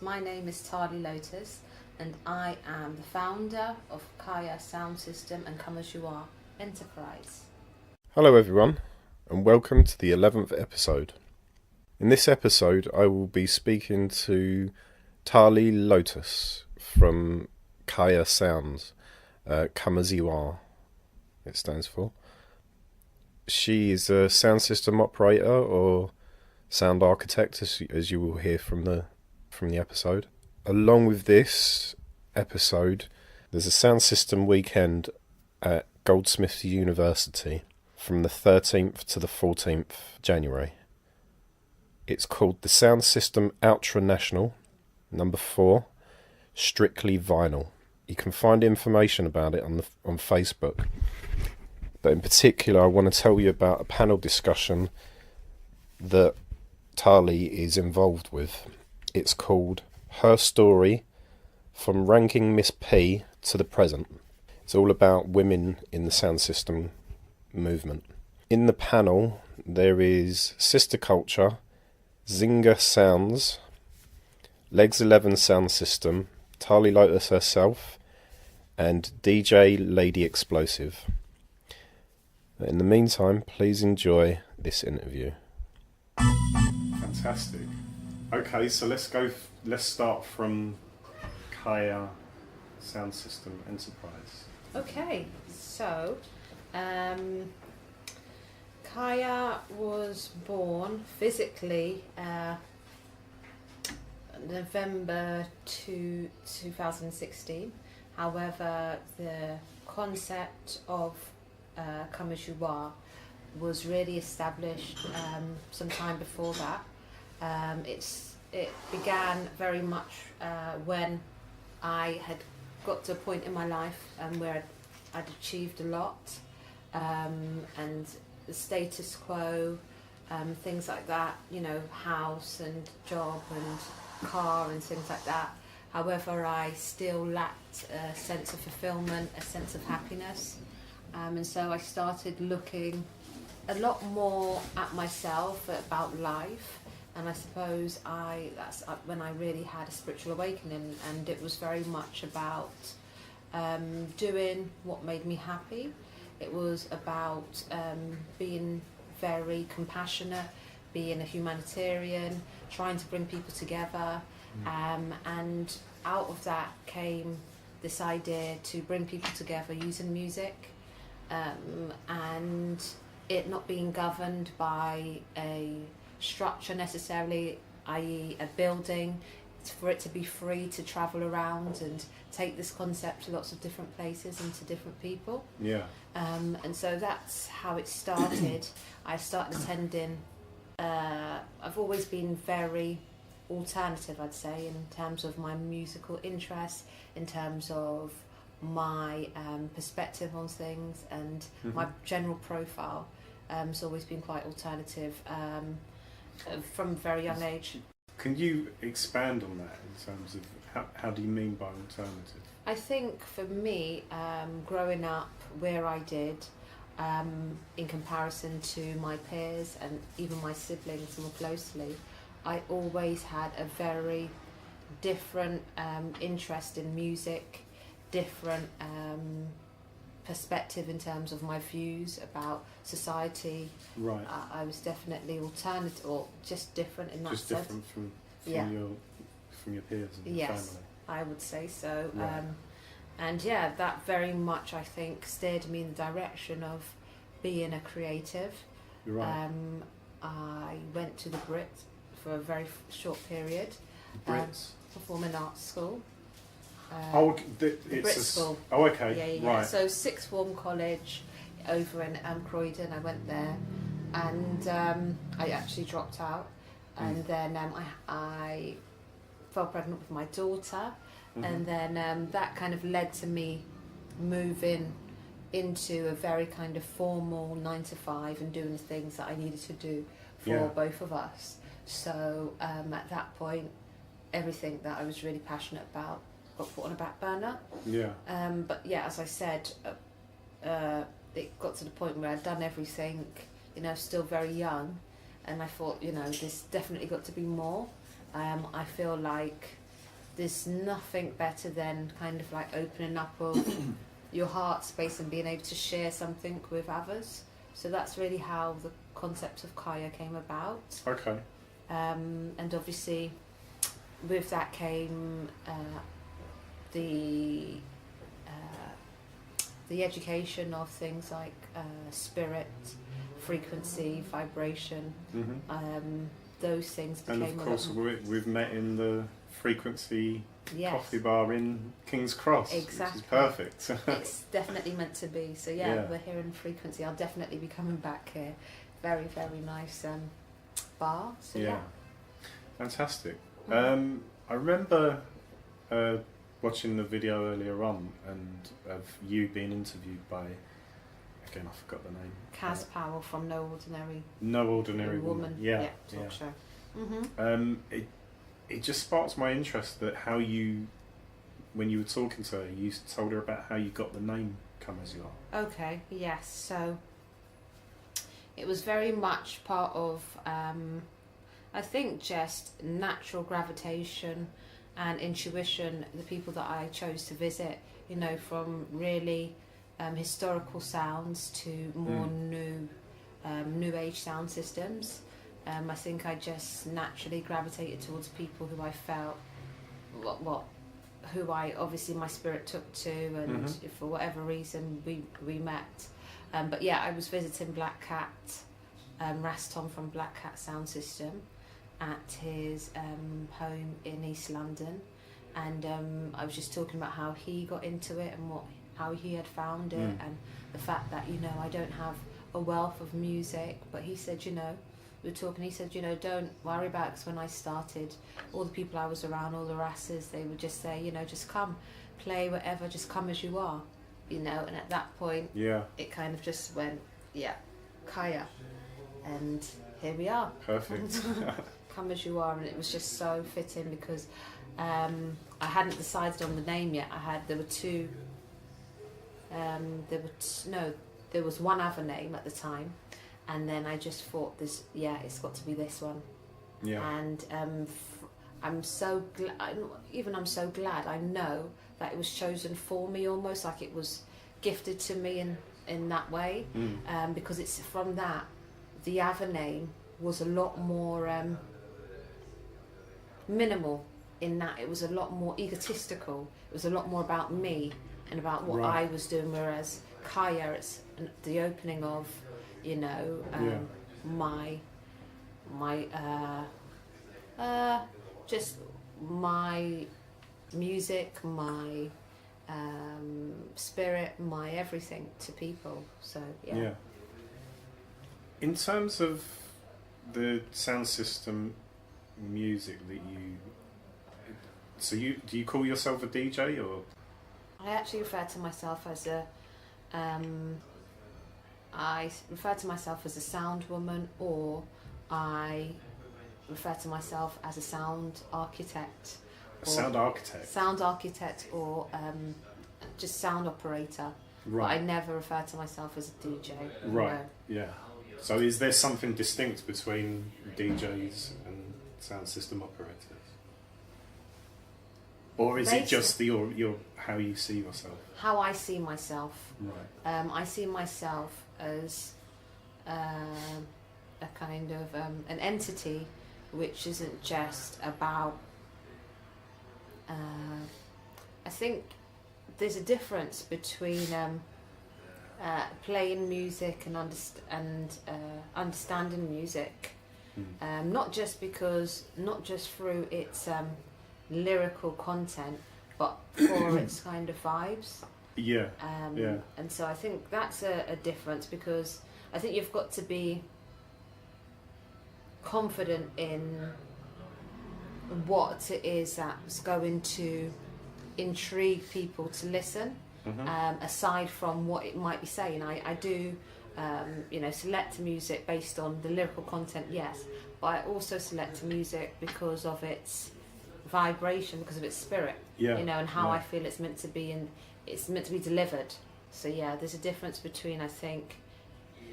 My name is Thali Lotus and I am the founder of CAYA Sound System and Come As You Are Enterprise. Hello everyone and welcome to the 11th episode. In this episode I will be speaking to Thali Lotus from CAYA Sounds, Come As You Are it stands for. She is a sound system operator or sound architect, as you will hear from the episode. Along with this episode, there's a sound system weekend at Goldsmiths University from the 13th to the 14th January. It's called the Sound System Ultra National, number 4, Strictly Vinyl. You can find information about it on Facebook. But in particular, I want to tell you about a panel discussion that Thali is involved with. It's called Her Story, From Ranking Miss P to the Present. It's all about women in the sound system movement. In the panel, there is Sista Culcha, Nzinga Sounds, Legs 11 Sound System, Thali Lotus herself, and DJ Lady Explosive. In the meantime, please enjoy this interview. Fantastic. Okay, so let's start from CAYA Sound System Enterprise. Okay, so CAYA was born physically November 2016. However, the concept of Come As You Are was really established some time before that. It began very much when I had got to a point in my life where I'd achieved a lot, and the status quo, things like that, house and job and car and things like that. However, I still lacked a sense of fulfillment, a sense of happiness, and so I started looking a lot more at myself, about life. And I suppose that's when I really had a spiritual awakening, and it was very much about doing what made me happy. It was about being very compassionate, being a humanitarian, trying to bring people together, and out of that came this idea to bring people together using music, and it not being governed by a structure necessarily, i.e. a building, for it to be free to travel around and take this concept to lots of different places and to different people. Yeah. And so that's how it started. I started attending, I've always been very alternative, I'd say, in terms of my musical interests, in terms of my perspective on things, and my general profile has always been quite alternative. From a very young age. Can you expand on that in terms of how do you mean by alternative? I think for me, growing up where I did, in comparison to my peers and even my siblings more closely, I always had a very different interest in music, different perspective in terms of my views about society. Right. I was definitely alternative, or just different in that just sense. Different from your peers and your family. I would say so. Right. And yeah, that very much I think steered me in the direction of being a creative. Right. I went to the Brits for a very short period. Brits? Performing arts school. It's Brit school. Oh, okay. Yeah. Right. So sixth form college over in Croydon. I went there, and I actually dropped out, and then I fell pregnant with my daughter, and then that kind of led to me moving into a very kind of formal 9 to 5 and doing the things that I needed to do for both of us. So at that point, everything that I was really passionate about got put on a back burner. Yeah. But yeah, as I said, it got to the point where I'd done everything, still very young, and I thought, there's definitely got to be more. I feel like there's nothing better than kind of like opening up of your heart space and being able to share something with others. So that's really how the concept of CAYA came about. Okay. And obviously with that came the education of things like spirit, frequency, vibration. Those things became And of course, a lot we've met in the frequency yes. coffee bar in King's Cross, Exactly. which is perfect. It's definitely meant to be. So yeah, we're here in frequency. I'll definitely be coming back here. Very, very nice bar. So yeah. Fantastic. I remember watching the video earlier on and of you being interviewed by, again I forgot the name. Kaz Powell from No Ordinary Woman. Yeah. Talk show. It just sparks my interest that how you, when you were talking to her, you told her about how you got the name Come As You Are. Okay, yes. So it was very much part of, I think, just natural gravitation and intuition, the people that I chose to visit, you know, from really historical sounds to more new age sound systems. I think I just naturally gravitated towards people who I felt, who I obviously my spirit took to, and for whatever reason we met. But yeah, I was visiting Black Cat, Rastom from Black Cat Sound System, at his home in East London, and I was just talking about how he got into it and how he had found it, and the fact that, you know, I don't have a wealth of music, but he said, you know, we were talking, he said, you know, don't worry about it, because when I started, all the people I was around, all the rasses, they would just say, you know, just come, play whatever, just come as you are, you know. And at that point, it kind of just went, CAYA, and here we are. Perfect. Come As You Are, and it was just so fitting because I hadn't decided on the name yet. There was one other name at the time, and then I just thought it's got to be this one. Yeah. And I'm so glad I know that it was chosen for me, almost like it was gifted to me in that way, because it's from that. The other name was a lot more minimal, in that it was a lot more egotistical. It was a lot more about me and about what I was doing, whereas CAYA, it's the opening of, you know, my just my music, my spirit, my everything to people. So yeah. In terms of the sound system music that do you call yourself a DJ, or? I actually refer to myself as a sound woman, or I refer to myself as a sound architect. Sound architect, or just sound operator. Right. But I never refer to myself as a DJ. Right. No. Yeah. So is there something distinct between DJs and sound system operators? Or is it just your how you see yourself? How I see myself. Right. I see myself as a kind of an entity which isn't just about... I think there's a difference between playing music and understanding music, not just through its lyrical content, but for its kind of vibes. And so I think that's a difference, because I think you've got to be confident in what it is that's going to intrigue people to listen, aside from what it might be saying. I do select music based on the lyrical content, yes, but I also select music because of its vibration, because of its spirit, and how I feel it's meant to be, and it's meant to be delivered. So yeah, there's a difference between, I think,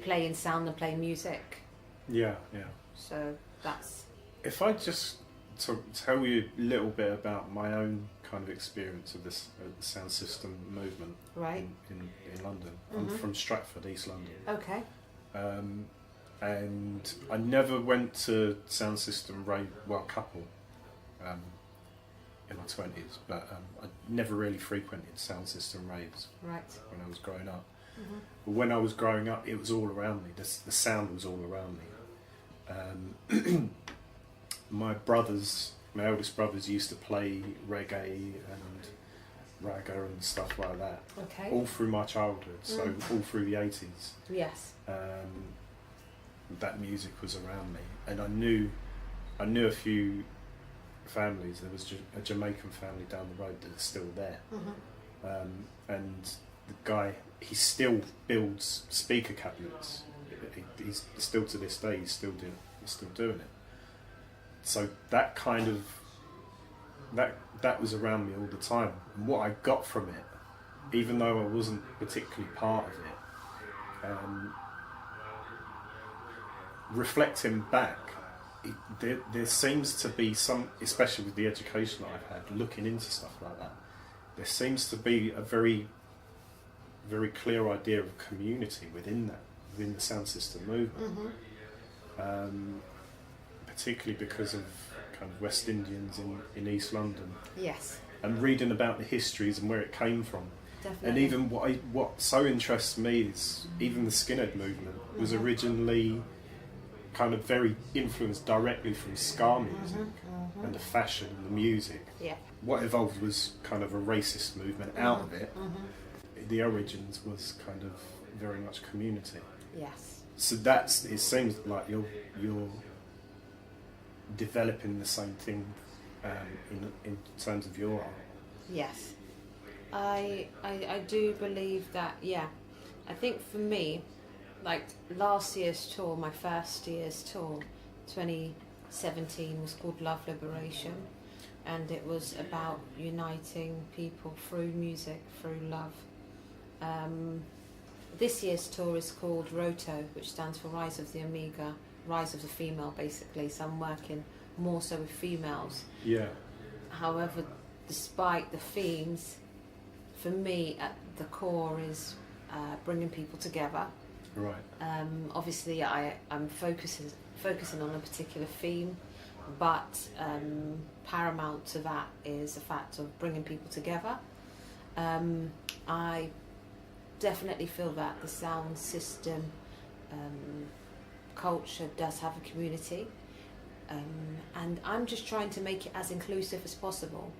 playing sound and playing music. Yeah. So that's... If I just tell you a little bit about my own kind of experience of this sound system movement Right. in London. Mhm. I'm from Stratford, East London. Okay. And I never went to sound system rave, well, a couple in my 20s, but I never really frequented sound system raves Right. when I was growing up. Mhm. But when I was growing up, it was all around me. The sound was all around me. My eldest brothers used to play reggae and ragga and stuff like that, Okay. all through my childhood, so all through the 80s. Yes. That music was around me, and I knew a few families. There was a Jamaican family down the road that's still there, and the guy, he still builds speaker cabinets. He's still, to this day, he's still doing it. So that kind of that was around me all the time, and what I got from it, even though I wasn't particularly part of it, reflecting back, there seems to be some, especially with the education that I've had, looking into stuff like that, there seems to be a very, very clear idea of community within the sound system movement. Particularly because of kind of West Indians in East London. Yes. And reading about the histories and where it came from. Definitely. And even what so interests me is even the skinhead movement was originally kind of very influenced directly from ska music and the fashion and the music. Yeah. What evolved was kind of a racist movement out of it. The origins was kind of very much community. Yes. So it seems like you're developing the same thing in terms of your art. Yes. I do believe that, yeah. I think for me, like last year's tour, my first year's tour, 2017, was called Love Liberation, and it was about uniting people through music, through love. This year's tour is called ROTO, which stands for Rise of the Omega, Rise of the Female, basically. So I'm working more so with females. Yeah. However, despite the themes, for me, at the core is bringing people together. Right. Obviously, I'm focusing on a particular theme, but paramount to that is the fact of bringing people together. I definitely feel that the sound system culture does have a community, and I'm just trying to make it as inclusive as possible.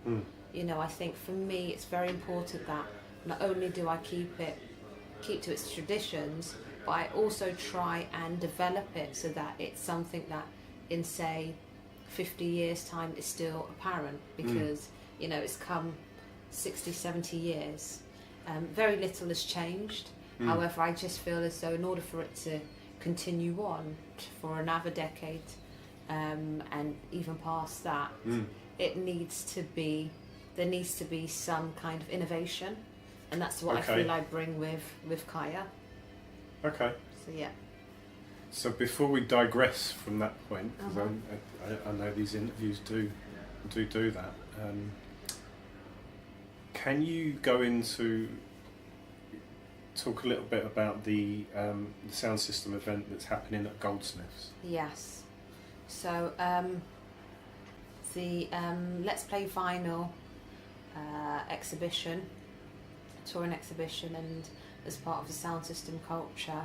You know, I think for me it's very important that not only do I keep to its traditions, but I also try and develop it so that it's something that in, say, 50 years time is still apparent, because you know, it's come 60, 70 years. Very little has changed. However, I just feel as though in order for it to continue on for another decade, and even past that, there needs to be some kind of innovation, and that's what I feel I bring with CAYA. Okay. So yeah. So before we digress from that point, because I know these interviews do that, can you go into talk a little bit about the sound system event that's happening at Goldsmiths? Yes. So the Let's Play Vinyl exhibition, touring exhibition, and as part of the sound system culture,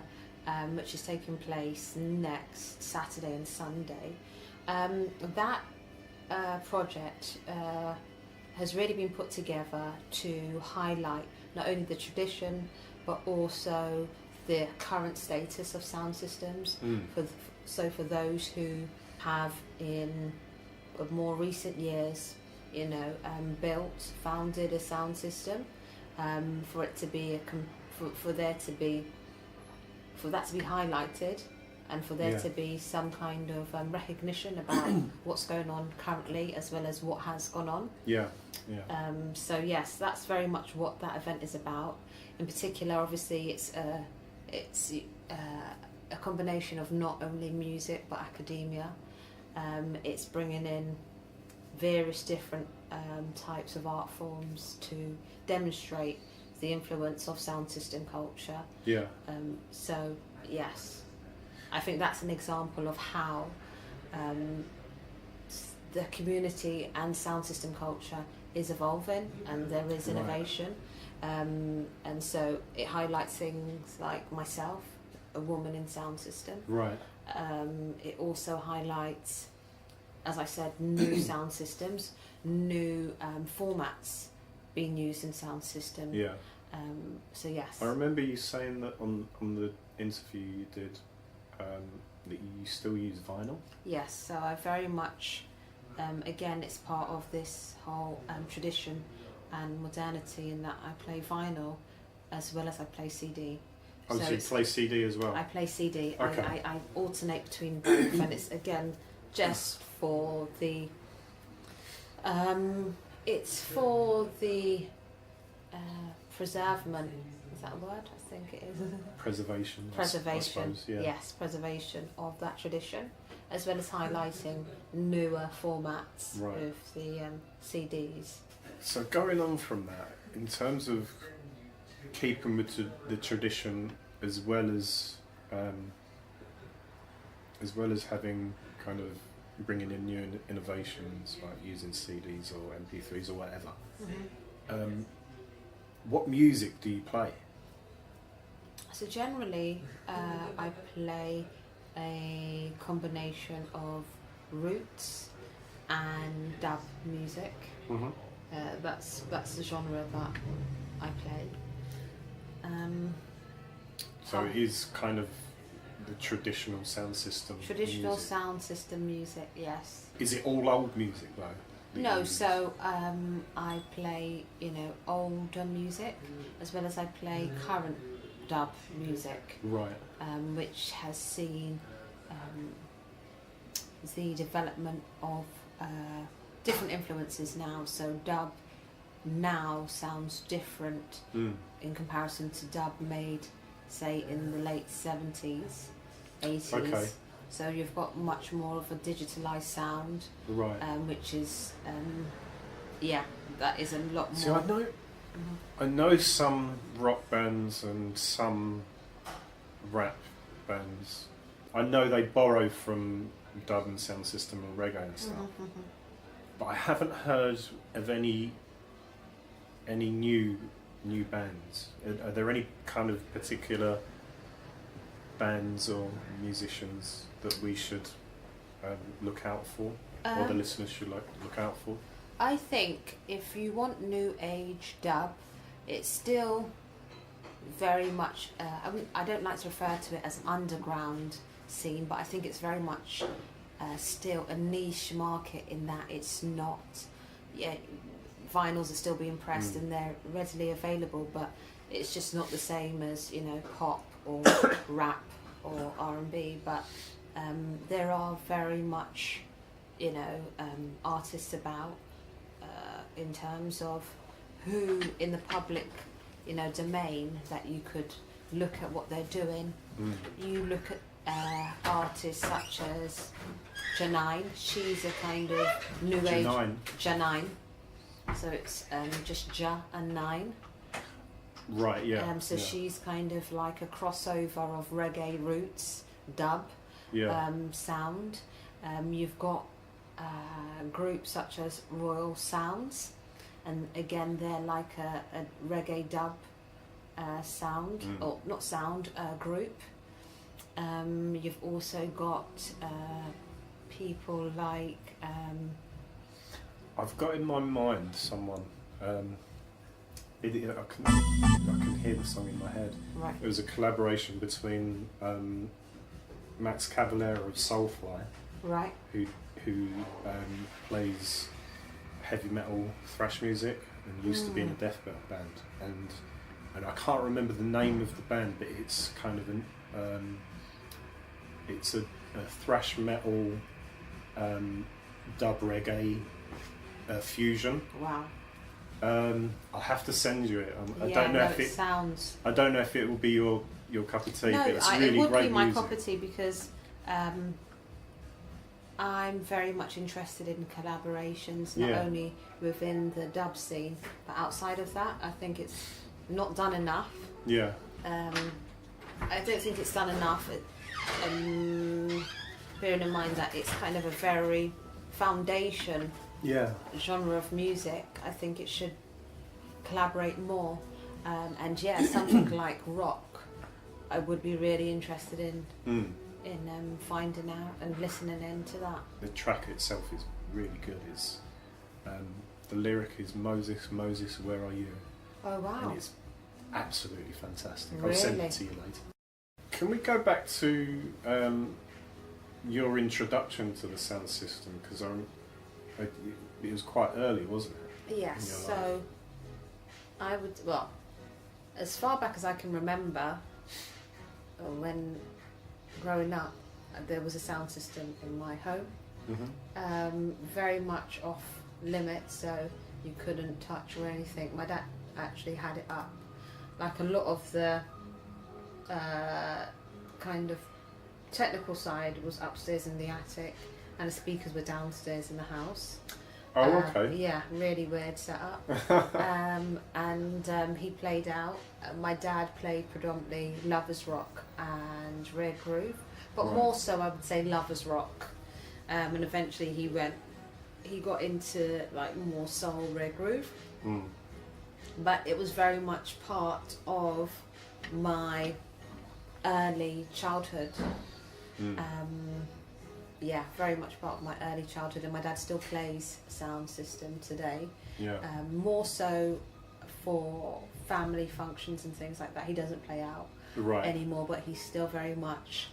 which is taking place next Saturday and Sunday. That project has really been put together to highlight not only the tradition but also the current status of sound systems. For those who have in more recent years, you know, founded a sound system, for it to be for that to be highlighted, and for there to be some kind of recognition about what's going on currently as well as what has gone on. So yes, that's very much what that event is about. In particular, obviously, it's a combination of not only music but academia. It's bringing in various different types of art forms to demonstrate the influence of sound system culture. Yeah. So yes, I think that's an example of how the community and sound system culture is evolving, and there is innovation. And so it highlights things like myself, a woman in sound system. Right. It also highlights, as I said, new sound systems, new formats being used in sound system. Yeah. So yes. I remember you saying that on the interview you did, that you still use vinyl. Yes, so I very much, again, it's part of this whole tradition and modernity in that I play vinyl as well as I play CD. Oh, so you play CD as well? I play CD. Okay. I alternate between both, and it's again just for the. It's for the preservement. Is that a word? I think it is. Preservation. Preservation. I suppose, yeah. Yes, preservation of that tradition, as well as highlighting newer formats of the CDs. So going on from that, in terms of keeping with the tradition, as well as having kind of bringing in new innovations like using CDs or MP3s or whatever. Mm-hmm. What music do you play? So generally, I play a combination of roots and dub music. Mm-hmm. That's the genre that I play. So it is kind of the traditional sound system. Traditional music. sound system music, yes. Is it all old music though? No, so I play, older music as well as I play current dub music, Right. which has seen the development of different influences now. So dub now sounds different in comparison to dub made, say, in the late 70s, 80s. Okay. So you've got much more of a digitalised sound, Right. which is, that is a lot more. See, I know some rock bands and some rap bands. I know they borrow from dub and sound system and reggae and stuff, but I haven't heard of any new bands. Are there any kind of particular bands or musicians that we should look out for, or the listeners should look out for? I think if you want new age dub, it's still very much. I don't like to refer to it as an underground scene, but I think it's very much still a niche market in that it's not. Yeah, vinyls are still being pressed and they're readily available, but it's just not the same as pop or rap or R&B. But there are very much artists about. In terms of who in the public, domain that you could look at what they're doing. You look at artists such as Janine. She's a kind of new age. Janine. So it's just Ja and Nine. Right. Yeah. So she's kind of like a crossover of reggae roots, dub, sound. You've got groups such as Royal Sounds, and again they're like a reggae dub sound, or not sound, group. You've also got people like I've got in my mind someone. I can hear the song in my head. Right. It was a collaboration between Max Cavalera of Soulfly, right, who plays heavy metal thrash music and used to be in a death metal band, and I can't remember the name of the band, but it's kind of it's a thrash metal dub reggae fusion. Wow. I'll have to send you it. I Yeah, don't know no, if it sounds. I don't know if it will be your cup of tea, No, but it's really it would great be my music. cup of tea because I'm very much interested in collaborations, not only within the dub scene, but outside of that. I think it's not done enough. Yeah. I don't think it's done enough. Bearing in mind that it's kind of a very foundation genre of music, I think it should collaborate more. And something like rock, I would be really interested in finding out and listening into that. The track itself is really good. It's the lyric is Moses, Moses, where are you? Oh wow! And it's absolutely fantastic. Really? I'll send it to you later. Can we go back to your introduction to the sound system? Because it was quite early, wasn't it? Yes. So I would, well, as far back as I can remember, when growing up, there was a sound system in my home. Very much off limits, so you couldn't touch or anything. My dad actually had it up. Like a lot of the kind of technical side was upstairs in the attic, and the speakers were downstairs in the house. Oh, okay. Yeah, really weird setup. He played out. My dad played predominantly lovers rock and rare groove, but more so I would say lovers rock. And eventually he got into like more soul, rare groove. But it was very much part of my early childhood. Very much part of my early childhood, and my dad still plays sound system today. More so for family functions and things like that. He doesn't play out anymore, but he still very much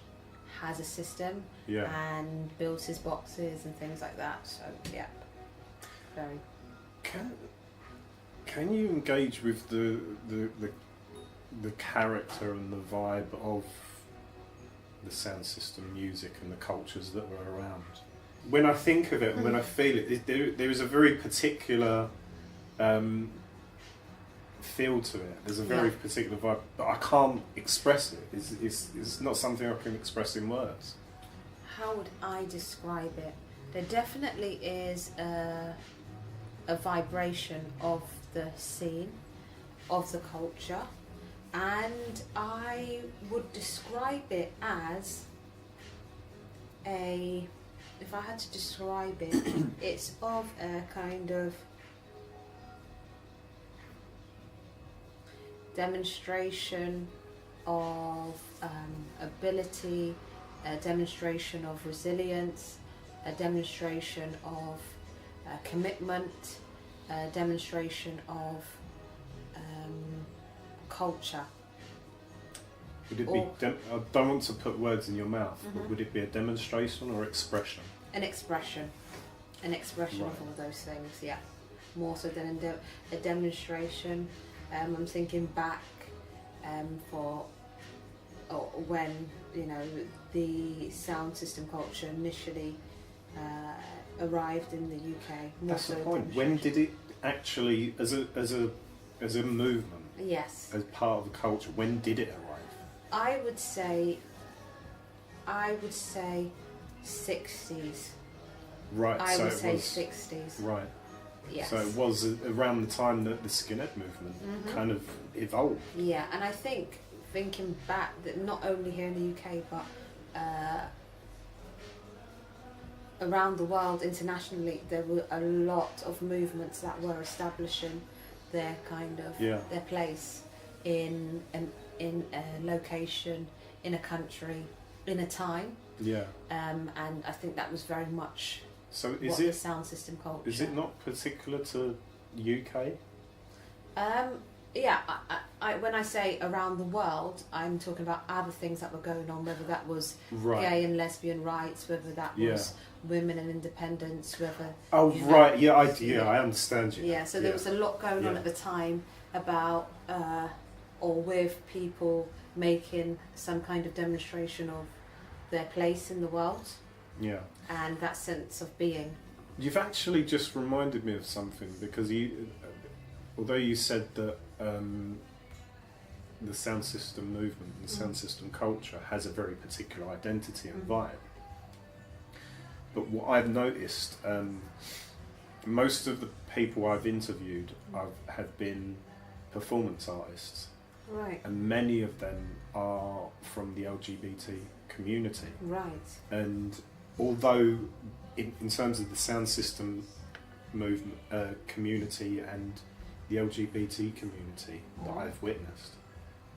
has a system and builds his boxes and things like that. So very. Can you engage with the character and the vibe of the sound system music and the cultures that were around? When I think of it and when I feel it, there is a very particular feel to it. There's a very particular vibe, but I can't express it. It's not something I can express in words. How would I describe it? There definitely is a vibration of the scene, of the culture, and I would describe it as if I had to describe it, it's of a kind of demonstration of ability, a demonstration of resilience, a demonstration of commitment, a demonstration of culture. Would it be? I don't want to put words in your mouth, but would it be a demonstration or expression? An expression of all those things. Yeah, more so than a demonstration. I'm thinking back for when the sound system culture initially arrived in the UK. That's the point. When did it actually, as a movement? Yes. As part of the culture, when did it arrive? I would say 60s. Right. I would say 60s. Right. Yes. So it was around the time that the skinhead movement kind of evolved. Yeah, and I think, thinking back, that not only here in the UK, but around the world, internationally, there were a lot of movements that were establishing their kind of their place in a location, in a country, in a time. Yeah. And I think that was very much the sound system culture. Is it not particular to UK? Yeah, I when I say around the world, I'm talking about other things that were going on, whether that was gay and lesbian rights, whether that was women and independence, whether... Oh, right, I understand you. Yeah, so there was a lot going on at the time about, or with people making some kind of demonstration of their place in the world. Yeah. And that sense of being. You've actually just reminded me of something, because although you said that the sound system movement and sound system culture has a very particular identity and vibe, But what I've noticed, most of the people I've interviewed have been performance artists. Right. And many of them are from the LGBT community. Right. And although in terms of the sound system movement community and the LGBT community that I've witnessed,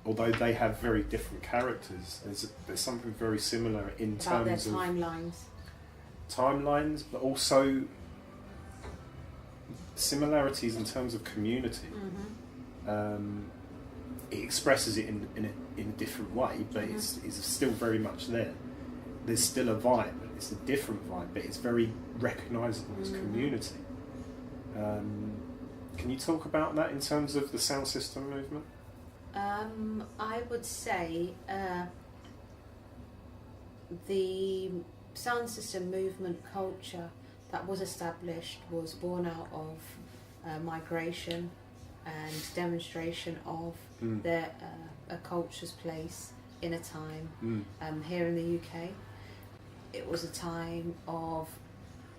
although they have very different characters, there's something very similar in about terms their of timelines, but also similarities in terms of community. It expresses it in a different way, but it's still very much there. There's still a vibe. It's a different vibe, but it's very recognisable as community. Can you talk about that in terms of the sound system movement? I would say the sound system movement culture that was established was born out of migration and demonstration of a culture's place in a time. Here in the UK, it was a time of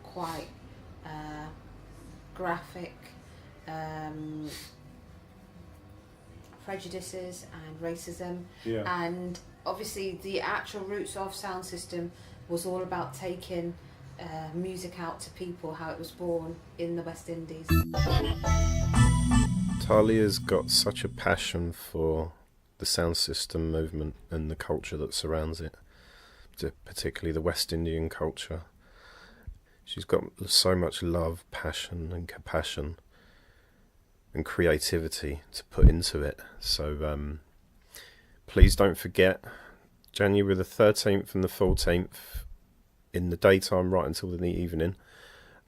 quite graphic prejudices and racism, and obviously the actual roots of sound system was all about taking music out to people, how it was born in the West Indies. Thali has got such a passion for the sound system movement and the culture that surrounds it, particularly the West Indian culture. She's got so much love, passion and compassion and creativity to put into it. So please don't forget, January the 13th and the 14th, in the daytime right until the evening.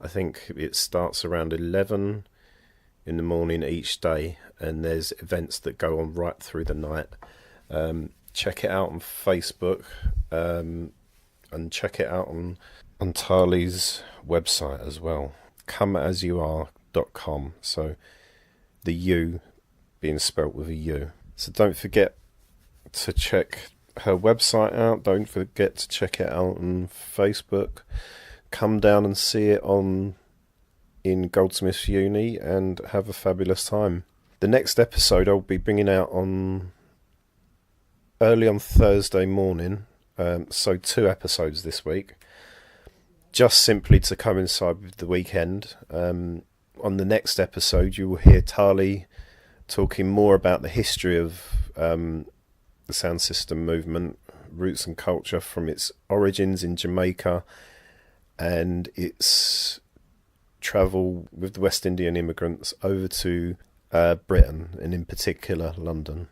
I think it starts around 11 in the morning each day, and there's events that go on right through the night. Check it out on Facebook, and check it out on Thali's website as well, comeasyouare.com. So the U being spelt with a U. So don't forget to check her website out. Don't forget to check it out on Facebook. Come down and see it in Goldsmiths Uni and have a fabulous time. The next episode I'll be bringing out early on Thursday morning. So 2 episodes this week, just simply to coincide with the weekend. On the next episode you will hear Thali talking more about the history of the sound system movement, roots and culture, from its origins in Jamaica and its travel with the West Indian immigrants over to Britain, and in particular London.